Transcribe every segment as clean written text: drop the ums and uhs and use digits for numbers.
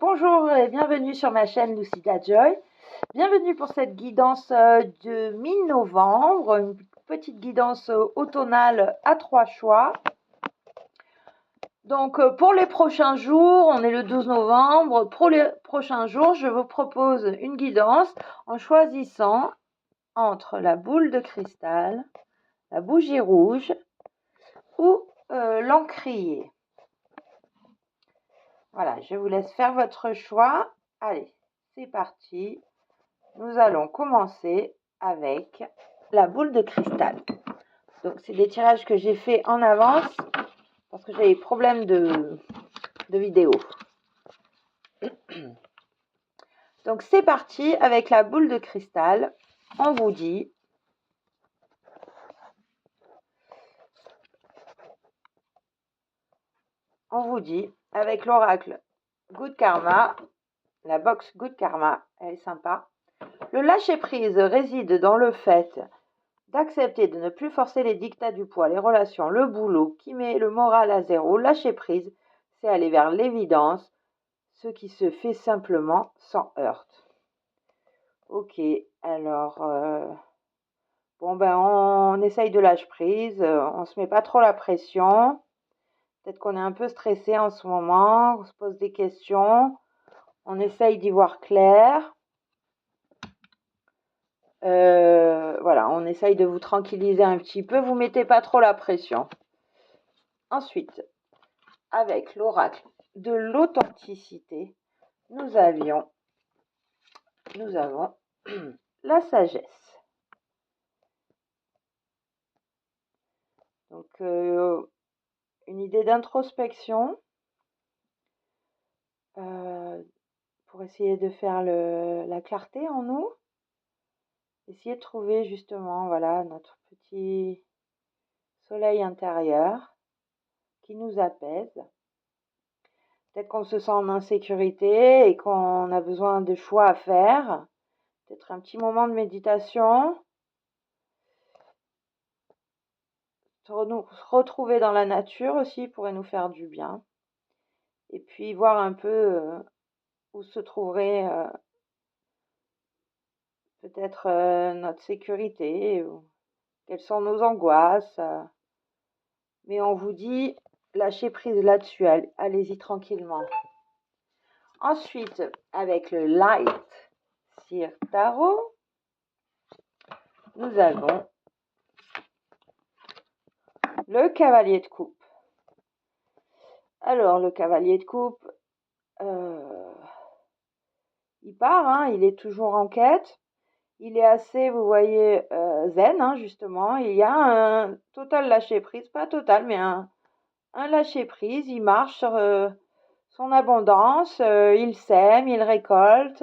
Bonjour et bienvenue sur ma chaîne Lucida Joy. Bienvenue pour cette guidance de mi-novembre, une petite guidance automnale à 3 choix. Donc pour les prochains jours, on est le 12 novembre, pour les prochains jours, je vous propose une guidance en choisissant entre la boule de cristal, la bougie rouge ou l'encrier. Voilà, je vous laisse faire votre choix. Allez, c'est parti. Nous allons commencer avec la boule de cristal. Donc, c'est des tirages que j'ai fait en avance parce que j'ai des problèmes de vidéo. Donc, c'est parti avec la boule de cristal. On vous dit avec l'oracle Good Karma, la box Good Karma, elle est sympa. Le lâcher-prise réside dans le fait d'accepter de ne plus forcer les dictats du poids, les relations, le boulot qui met le moral à zéro. Lâcher prise, c'est aller vers l'évidence, ce qui se fait simplement sans heurte. Ok, alors, on essaye de lâcher prise, on se met pas trop la pression. Peut-être qu'on est un peu stressé en ce moment, on se pose des questions, on essaye d'y voir clair. Voilà, on essaye de vous tranquilliser un petit peu, vous mettez pas trop la pression. Ensuite, avec l'oracle de l'authenticité, nous avons la sagesse. Donc, une idée d'introspection pour essayer de faire la clarté en nous. Essayer de trouver justement, voilà, notre petit soleil intérieur qui nous apaise. Peut-être qu'on se sent en insécurité et qu'on a besoin de choix à faire. Peut-être un petit moment de méditation. Se retrouver dans la nature aussi pourrait nous faire du bien. Et puis voir un peu où se trouverait peut-être notre sécurité, ou quelles sont nos angoisses. Mais on vous dit, lâchez prise là-dessus, allez-y tranquillement. Ensuite, avec le Light Seer Tarot, nous avons le Cavalier de Coupe. Alors, le Cavalier de Coupe, il part, il est toujours en quête. Il est assez, vous voyez, zen, justement. Il y a un total lâcher-prise, pas total, mais un lâcher-prise. Il marche sur son abondance, il sème, il récolte.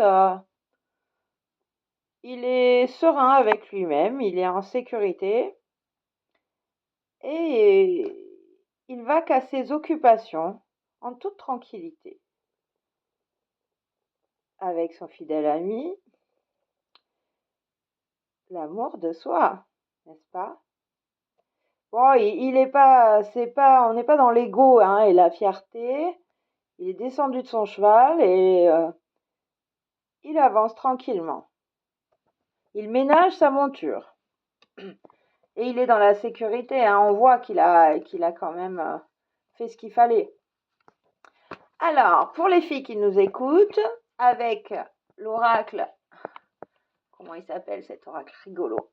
Il est serein avec lui-même, il est en sécurité. Et il va qu'à ses occupations en toute tranquillité. Avec son fidèle ami, l'amour de soi, n'est-ce pas? Bon, il est pas, on n'est pas dans l'ego et la fierté. Il est descendu de son cheval et il avance tranquillement. Il ménage sa monture et il est dans la sécurité. On voit qu'il a quand même fait ce qu'il fallait. Alors, pour les filles qui nous écoutent, avec l'oracle, comment il s'appelle cet oracle rigolo?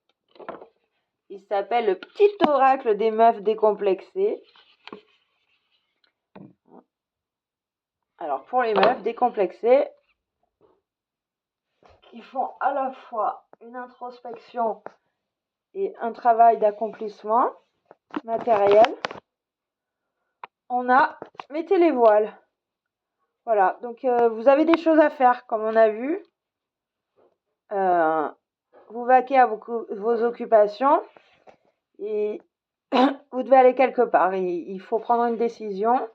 Il s'appelle le petit oracle des meufs décomplexées. Alors, pour les meufs décomplexées, qui font à la fois une introspection et un travail d'accomplissement matériel, on a mettez les voiles. Voilà, donc vous avez des choses à faire, comme on a vu. Vous vaquez à vos occupations et vous devez aller quelque part. Il faut prendre une décision,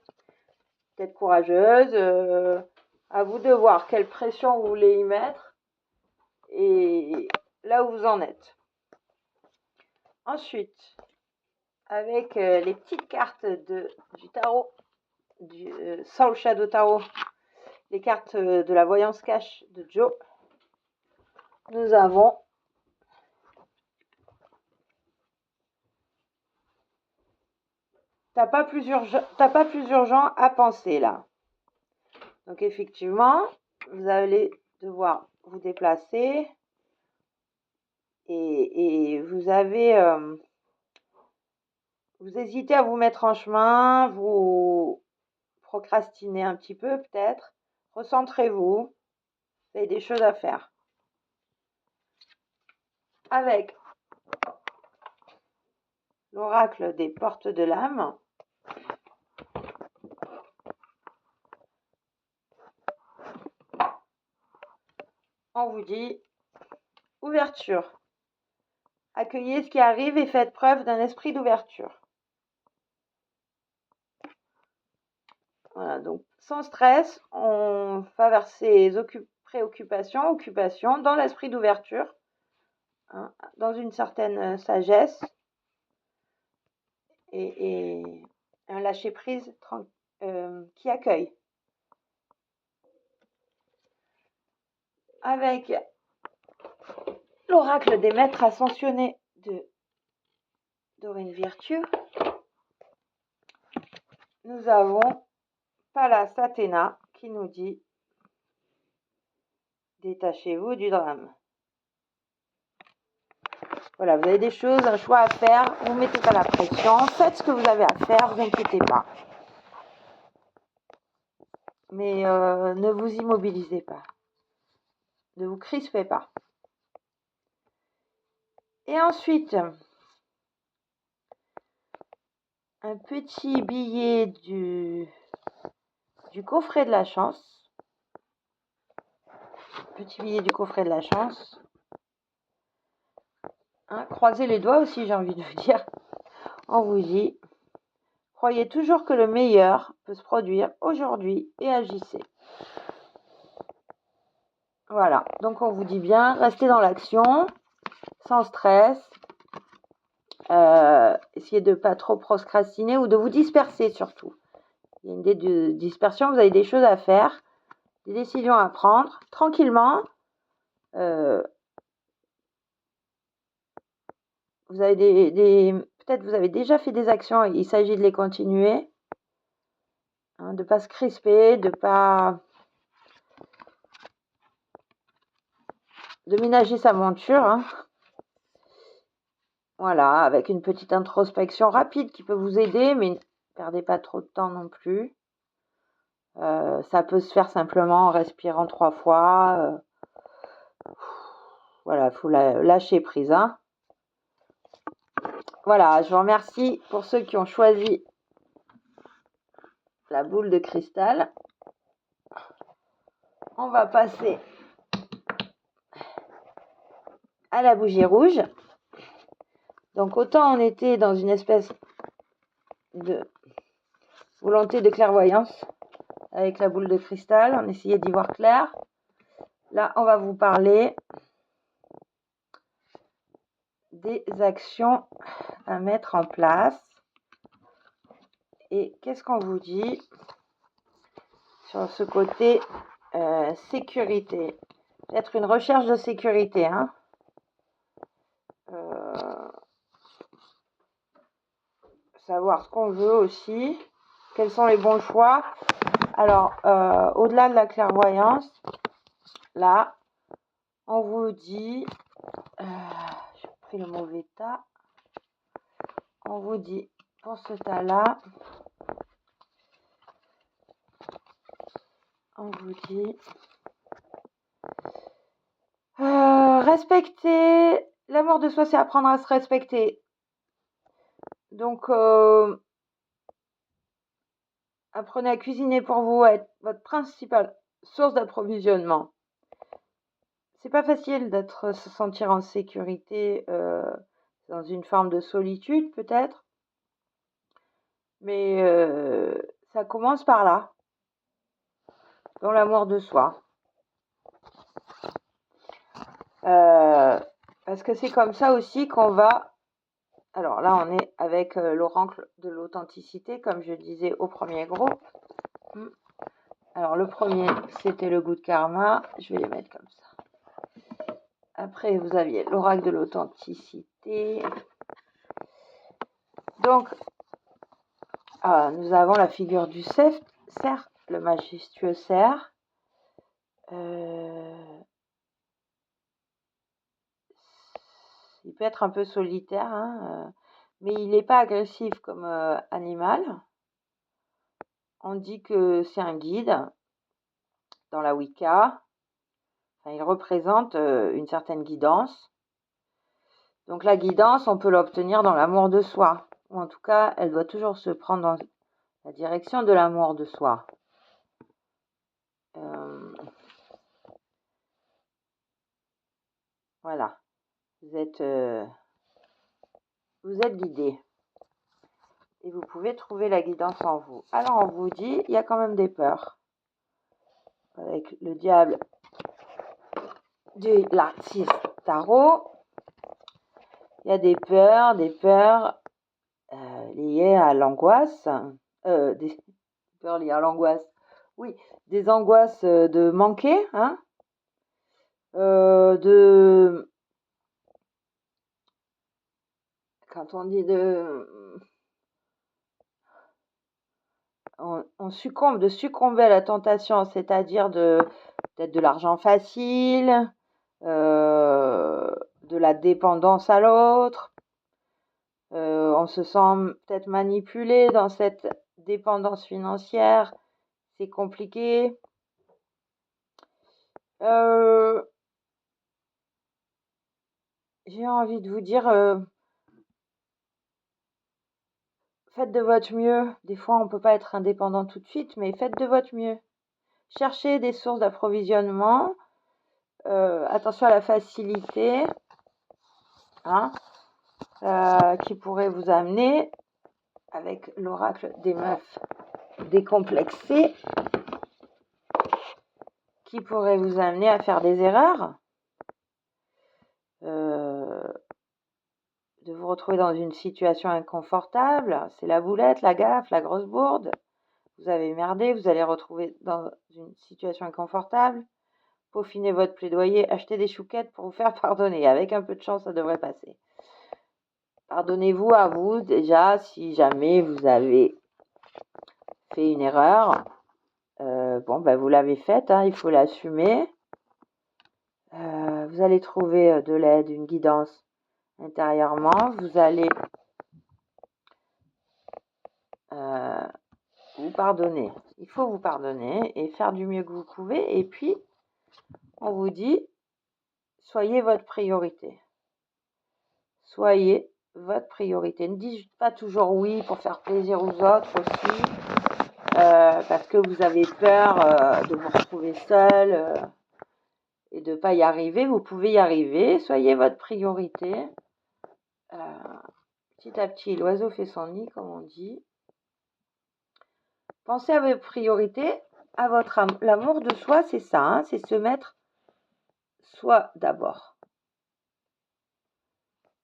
peut-être courageuse. À vous de voir quelle pression vous voulez y mettre et là où vous en êtes. Ensuite, avec les petites cartes du tarot, du Soul Shadow Tarot, les cartes de la voyance cash de Joe. Nous avons t'as pas plus urgent à penser là. Donc effectivement, vous allez devoir vous déplacer et vous avez vous hésitez à vous mettre en chemin, vous procrastinez un petit peu peut-être. Recentrez-vous, vous avez des choses à faire. Avec l'oracle des portes de l'âme, on vous dit ouverture. Accueillez ce qui arrive et faites preuve d'un esprit d'ouverture. Voilà, donc sans stress, on va vers ces occupations dans l'esprit d'ouverture, hein, dans une certaine sagesse et un lâcher-prise qui accueille. Avec l'oracle des maîtres ascensionnés de Dorine Virtue, nous avons Pallas Athéna qui nous dit détachez-vous du drame. Voilà, vous avez des choses, un choix à faire, vous ne mettez pas la pression, faites ce que vous avez à faire, vous inquiétez pas. Mais ne vous immobilisez pas, ne vous crispez pas. Et ensuite, un petit billet du coffret de la chance. Petit billet du coffret de la chance. Hein, croisez les doigts aussi, j'ai envie de vous dire. On vous dit, croyez toujours que le meilleur peut se produire aujourd'hui et agissez. Voilà, donc on vous dit bien, restez dans l'action, sans stress. Essayez de ne pas trop procrastiner ou de vous disperser surtout. Il y a une idée de dispersion, vous avez des choses à faire, des décisions à prendre, tranquillement. Vous avez peut-être vous avez déjà fait des actions et il s'agit de les continuer, hein, de ne pas se crisper, de ménager sa monture, hein. Voilà, avec une petite introspection rapide qui peut vous aider, mais ne perdez pas trop de temps non plus. Ça peut se faire simplement en respirant 3 fois. Voilà, il faut lâcher prise, hein. Voilà, je vous remercie pour ceux qui ont choisi la boule de cristal. On va passer à la bougie rouge. Donc autant on était dans une espèce de volonté de clairvoyance avec la boule de cristal, on essayait d'y voir clair. Là, on va vous parler des actions à mettre en place. Et qu'est-ce qu'on vous dit sur ce côté sécurité? Peut-être une recherche de sécurité, hein. Savoir ce qu'on veut aussi, quels sont les bons choix. Alors, au-delà de la clairvoyance, là, on vous dit, j'ai pris le mauvais tas, on vous dit, pour ce tas-là, on vous dit, respecter, l'amour de soi, c'est apprendre à se respecter. Donc, apprenez à cuisiner pour vous, à être votre principale source d'approvisionnement. C'est pas facile d'être se sentir en sécurité dans une forme de solitude peut-être, mais ça commence par là, dans l'amour de soi. Parce que c'est comme ça aussi qu'on va... Alors là, on est avec l'oracle de l'authenticité, comme je disais au premier groupe. Alors, le premier, c'était le goût de karma. Je vais les mettre comme ça. Après, vous aviez l'oracle de l'authenticité. Donc, nous avons la figure du cerf, le majestueux cerf. Il peut être un peu solitaire, hein, mais il n'est pas agressif comme animal. On dit que c'est un guide dans la Wicca. Enfin, il représente une certaine guidance. Donc la guidance, on peut l'obtenir dans l'amour de soi. Ou en tout cas, elle doit toujours se prendre dans la direction de l'amour de soi. Voilà. Vous êtes guidé. Et vous pouvez trouver la guidance en vous. Alors on vous dit, il y a quand même des peurs. Avec le diable de la 6 tarot, il y a des peurs liées à l'angoisse. Des peurs liées à l'angoisse. Oui, des angoisses de manquer, hein, quand on dit on succombe, de succomber à la tentation, c'est-à-dire peut-être de l'argent facile, de la dépendance à l'autre. On se sent peut-être manipulé dans cette dépendance financière. C'est compliqué. J'ai envie de vous dire, faites de votre mieux. Des fois, on ne peut pas être indépendant tout de suite, mais faites de votre mieux. Cherchez des sources d'approvisionnement. Attention à la facilité, hein, qui pourrait vous amener, avec l'oracle des meufs décomplexées, qui pourrait vous amener à faire des erreurs, de vous retrouver dans une situation inconfortable. C'est la boulette, la gaffe, la grosse bourde. Vous avez merdé, vous allez retrouver dans une situation inconfortable. Peaufinez votre plaidoyer, achetez des chouquettes pour vous faire pardonner. Avec un peu de chance, ça devrait passer. Pardonnez-vous à vous déjà si jamais vous avez fait une erreur. Vous l'avez faite, hein, il faut l'assumer. Vous allez trouver de l'aide, une guidance intérieurement. Vous allez vous pardonner. Il faut vous pardonner et faire du mieux que vous pouvez. Et puis, on vous dit, soyez votre priorité. Soyez votre priorité. Ne dites pas toujours oui pour faire plaisir aux autres aussi, parce que vous avez peur de vous retrouver seul et de ne pas y arriver. Vous pouvez y arriver. Soyez votre priorité. Petit à petit, l'oiseau fait son nid, comme on dit. Pensez à vos priorités, à votre âme. L'amour de soi, c'est ça, hein, c'est se mettre soi d'abord.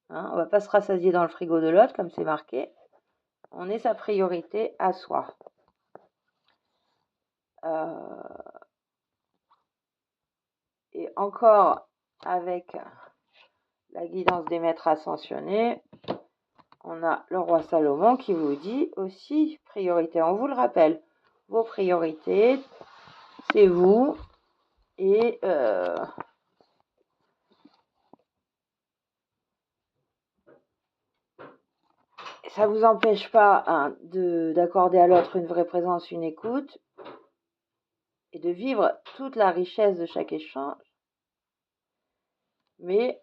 Hein, on ne va pas se rassasier dans le frigo de l'autre, comme c'est marqué. On est sa priorité à soi. Et encore, avec la guidance des maîtres ascensionnés, on a le roi Salomon qui vous dit aussi priorité. On vous le rappelle, vos priorités, c'est vous. Et ça ne vous empêche pas, hein, d'accorder à l'autre une vraie présence, une écoute, et de vivre toute la richesse de chaque échange. Mais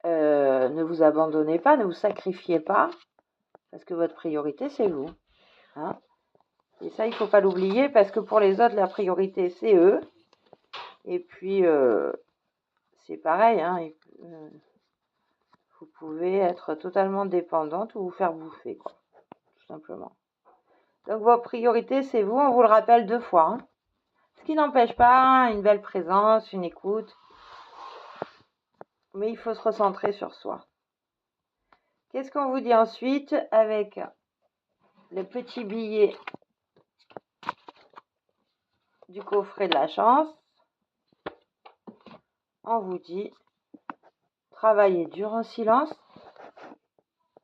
ne vous abandonnez pas, ne vous sacrifiez pas, parce que votre priorité, c'est vous. Hein, et ça, il ne faut pas l'oublier, parce que pour les autres, la priorité, c'est eux. Et puis, c'est pareil, hein, vous pouvez être totalement dépendante ou vous faire bouffer, quoi, tout simplement. Donc, vos priorités, c'est vous, on vous le rappelle 2 fois. Hein. Ce qui n'empêche pas une belle présence, une écoute. Mais il faut se recentrer sur soi. Qu'est-ce qu'on vous dit ensuite avec les petits billets du coffret de la chance, on vous dit travaillez dur en silence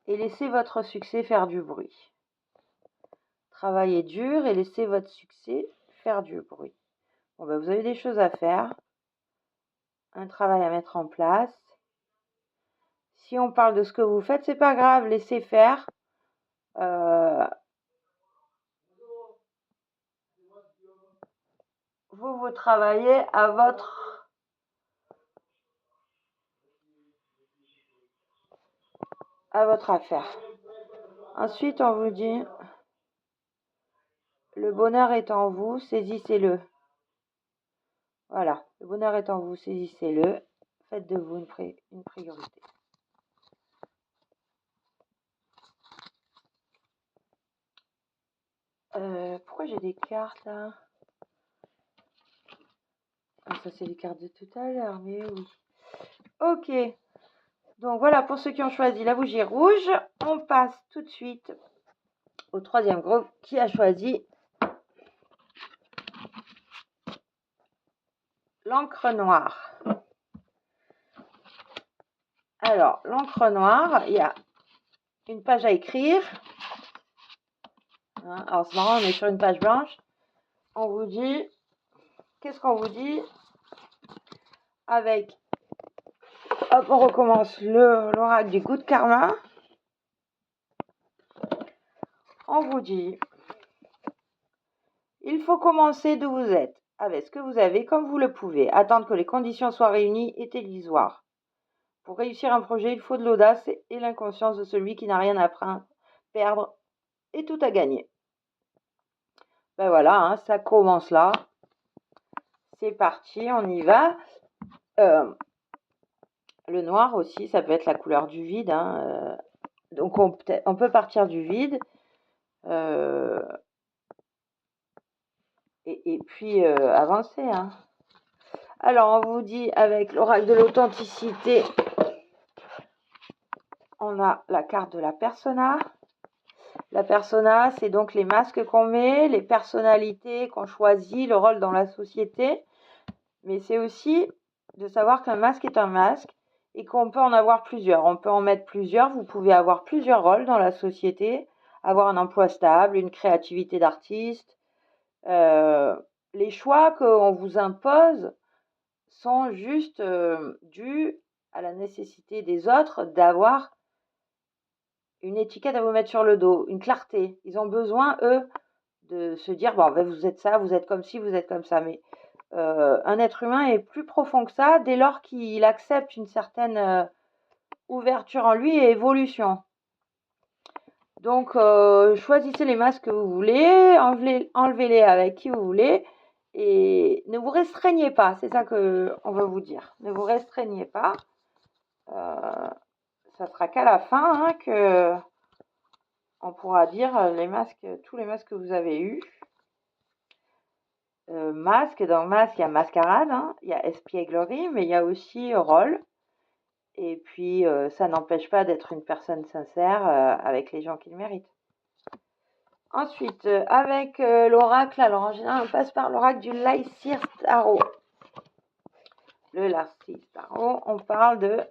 et laissez votre succès faire du bruit. Travaillez dur et laissez votre succès faire du bruit. Bon, ben, vous avez des choses à faire, un travail à mettre en place. Si on parle de ce que vous faites, c'est pas grave, laissez faire. Vous travaillez à votre affaire. Ensuite, on vous dit le bonheur est en vous, saisissez-le. Voilà, le bonheur est en vous, saisissez-le. Faites de vous une priorité. Pourquoi j'ai des cartes là? Ah, ça c'est les cartes de tout à l'heure, mais oui. Ok, donc voilà pour ceux qui ont choisi la bougie rouge. On passe tout de suite au troisième groupe qui a choisi l'encre noire. Alors, l'encre noire, il y a une page à écrire. Alors, c'est marrant, on est sur une page blanche. On vous dit, qu'est-ce qu'on vous dit? Avec, hop, on recommence l'oracle du Good Karma. On vous dit, il faut commencer d'où vous êtes, avec ce que vous avez comme vous le pouvez. Attendre que les conditions soient réunies est illusoire. Pour réussir un projet, il faut de l'audace et l'inconscience de celui qui n'a rien à perdre et tout à gagner. Ben voilà, hein, ça commence là. C'est parti, on y va. Le noir aussi, ça peut être la couleur du vide. Hein, donc on peut partir du vide. Et puis avancer. Hein. Alors, on vous dit, avec l'oracle de l'authenticité, on a la carte de la persona. La persona, c'est donc les masques qu'on met, les personnalités qu'on choisit, le rôle dans la société. Mais c'est aussi de savoir qu'un masque est un masque et qu'on peut en avoir plusieurs. On peut en mettre plusieurs. Vous pouvez avoir plusieurs rôles dans la société, avoir un emploi stable, une créativité d'artiste. Les choix qu'on vous impose sont juste dus à la nécessité des autres d'avoir une étiquette à vous mettre sur le dos, une clarté. Ils ont besoin, eux, de se dire, bon, ben, vous êtes ça, vous êtes comme ci, vous êtes comme ça. Mais un être humain est plus profond que ça dès lors qu'il accepte une certaine ouverture en lui et évolution. Donc, choisissez les masques que vous voulez, enlevez-les avec qui vous voulez et ne vous restreignez pas. C'est ça qu'on veut vous dire. Ne vous restreignez pas. Ça sera qu'à la fin hein, que on pourra dire les masques, tous les masques que vous avez eus. Masque, dans masque, il y a mascarade, hein, il y a espièglerie, mais il y a aussi rôle. Et puis, ça n'empêche pas d'être une personne sincère avec les gens qui le méritent. Ensuite, avec l'oracle, alors en général, on passe par l'oracle du Lycir Tarot. Le Lycir Tarot, on parle de...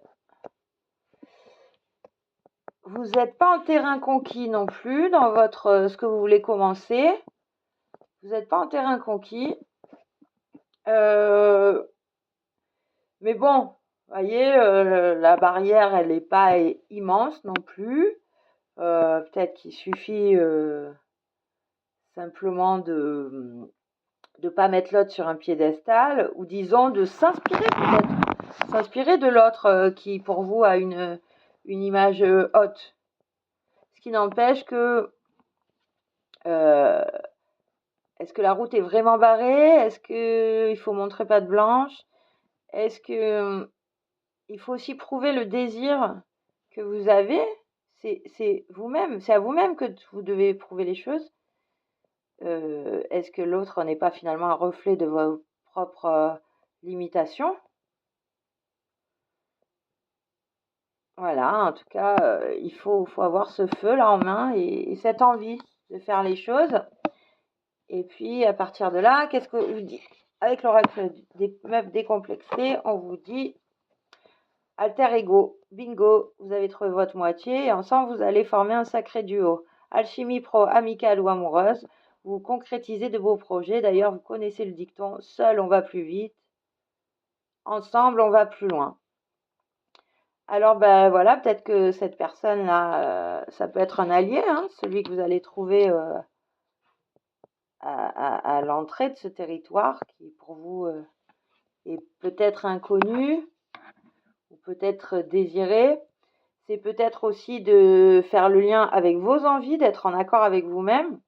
Vous n'êtes pas en terrain conquis non plus dans votre ce que vous voulez commencer. Vous n'êtes pas en terrain conquis. Mais bon, vous voyez, la barrière, elle n'est pas immense non plus. Peut-être qu'il suffit simplement de ne pas mettre l'autre sur un piédestal, ou disons de s'inspirer peut-être. S'inspirer de l'autre qui, pour vous, a une image haute. Ce qui n'empêche que... est-ce que la route est vraiment barrée? Est-ce qu'il faut montrer patte blanche? Est-ce que il faut aussi prouver le désir que vous avez? C'est vous-même, c'est à vous-même que vous devez prouver les choses. Est-ce que l'autre n'est pas finalement un reflet de vos propres limitations? Voilà, en tout cas, il faut avoir ce feu là en main et cette envie de faire les choses. Et puis, à partir de là, qu'est-ce que je vous dis? Avec l'oracle des meufs décomplexées, on vous dit alter ego, bingo, vous avez trouvé votre moitié et ensemble, vous allez former un sacré duo. Alchimie pro, amicale ou amoureuse, vous concrétisez de beaux projets. D'ailleurs, vous connaissez le dicton, seul on va plus vite, ensemble on va plus loin. Alors, ben voilà, peut-être que cette personne-là, ça peut être un allié, hein, celui que vous allez trouver à l'entrée de ce territoire qui pour vous est peut-être inconnu ou peut-être désiré. C'est peut-être aussi de faire le lien avec vos envies, d'être en accord avec vous-même,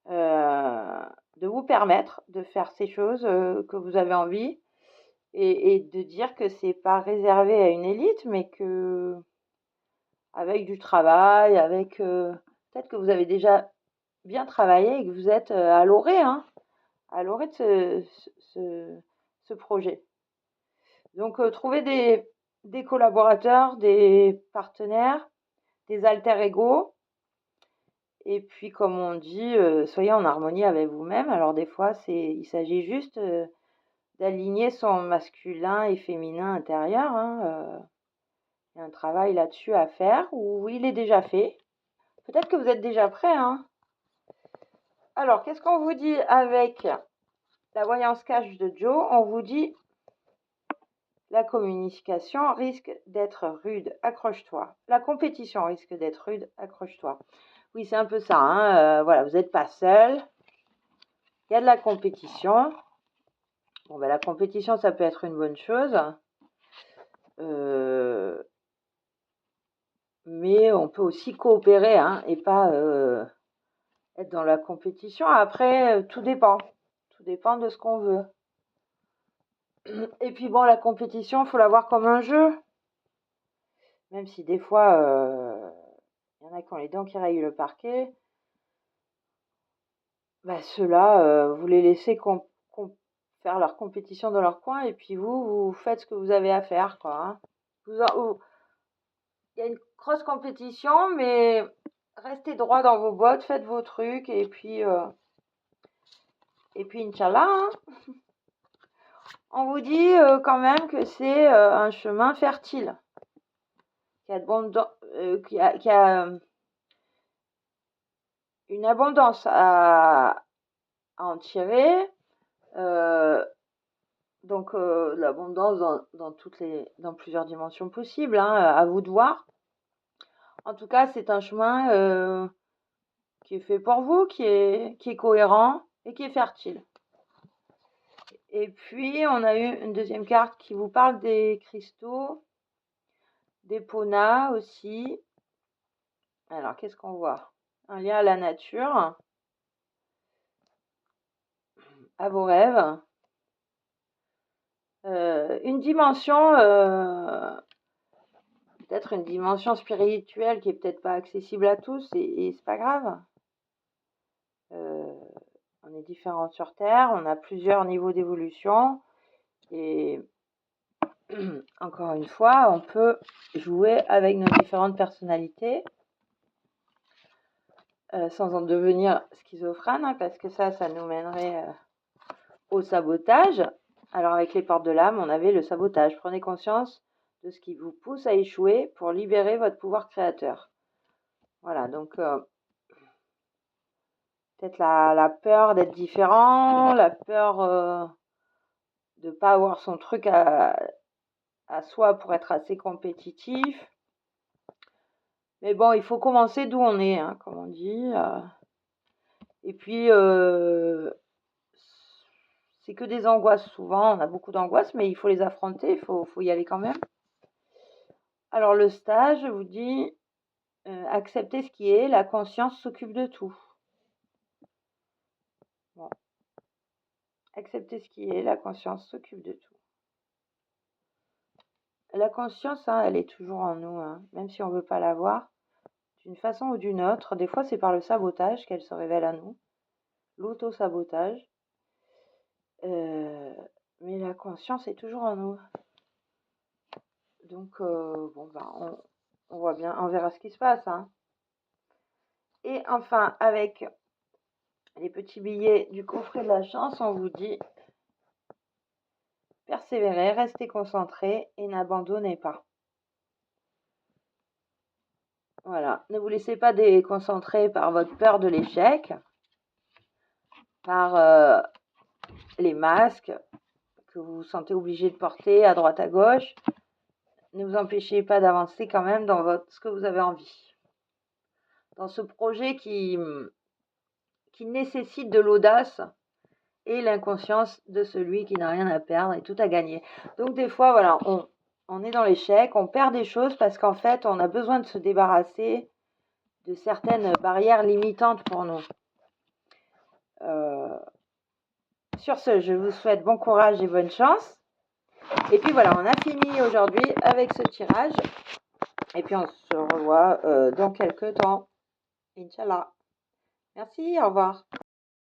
de vous permettre de faire ces choses que vous avez envie et de dire que c'est pas réservé à une élite, mais que avec du travail, avec peut-être que vous avez déjà bien travaillé et que vous êtes à l'orée, hein, à l'orée de ce projet. Donc, trouver des collaborateurs, des partenaires, des alter ego. Et puis, comme on dit, soyez en harmonie avec vous-même. Alors, des fois, il s'agit juste d'aligner son masculin et féminin intérieur, hein. Il y a un travail là-dessus à faire, ou il est déjà fait. Peut-être que vous êtes déjà prêt, hein. Alors, qu'est-ce qu'on vous dit avec la voyance cash de Joe? On vous dit la communication risque d'être rude, accroche-toi. La compétition risque d'être rude, accroche-toi. Oui, c'est un peu ça, hein. Voilà, vous n'êtes pas seul. Il y a de la compétition. Bon, ben, la compétition, ça peut être une bonne chose. Mais on peut aussi coopérer, hein, et pas être dans la compétition. Après, tout dépend. Tout dépend de ce qu'on veut. Et puis bon, la compétition, il faut la voir comme un jeu. Même si des fois, il y en a qui ont les dents qui rayent le parquet. Bah, ceux-là, vous les laissez faire leur compétition dans leur coin et puis vous faites ce que vous avez à faire, quoi, hein. Il y a une grosse compétition, mais restez droit dans vos bottes, faites vos trucs et puis Inch'Allah, hein. On vous dit quand même que c'est un chemin fertile, qui a une abondance à en tirer. Donc l'abondance dans plusieurs dimensions possibles, hein, à vous de voir. En tout cas, c'est un chemin qui est fait pour vous, qui est cohérent et qui est fertile. Et puis, on a eu une deuxième carte qui vous parle des cristaux, des ponas aussi. Alors, qu'est-ce qu'on voit? Un lien à la nature, à vos rêves. Une dimension, peut-être une dimension spirituelle qui est peut-être pas accessible à tous et c'est pas grave. On est différents sur Terre, on a plusieurs niveaux d'évolution et encore une fois, on peut jouer avec nos différentes personnalités sans en devenir schizophrène, hein, parce que ça nous mènerait au sabotage. Alors avec les portes de l'âme, on avait le sabotage. Prenez conscience de ce qui vous pousse à échouer pour libérer votre pouvoir créateur. Voilà, donc peut-être la peur d'être différent, la peur de ne pas avoir son truc à soi pour être assez compétitif. Mais bon, il faut commencer d'où on est, hein, comme on dit. Et puis, c'est que des angoisses souvent. On a beaucoup d'angoisses, mais il faut les affronter, il faut y aller quand même. Alors le stage, je vous dis, acceptez ce qui est, la conscience s'occupe de tout. Bon. Acceptez ce qui est, la conscience s'occupe de tout. La conscience, hein, elle est toujours en nous, hein, même si on ne veut pas la voir, d'une façon ou d'une autre. Des fois, c'est par le sabotage qu'elle se révèle à nous, l'auto-sabotage. Mais la conscience est toujours en nous. Donc, bon, ben, on voit bien, on verra ce qui se passe, hein. Et enfin, avec les petits billets du coffret de la chance, on vous dit persévérez, restez concentrés et n'abandonnez pas. Voilà, ne vous laissez pas déconcentrer par votre peur de l'échec, par les masques que vous vous sentez obligé de porter à droite à gauche. Ne vous empêchez pas d'avancer quand même dans ce que vous avez envie. Dans ce projet qui nécessite de l'audace et l'inconscience de celui qui n'a rien à perdre et tout à gagner. Donc des fois, voilà, on est dans l'échec, on perd des choses parce qu'en fait, on a besoin de se débarrasser de certaines barrières limitantes pour nous. Sur ce, je vous souhaite bon courage et bonne chance. Et puis voilà, on a fini aujourd'hui avec ce tirage. Et puis on se revoit dans quelques temps. Inch'Allah. Merci, au revoir.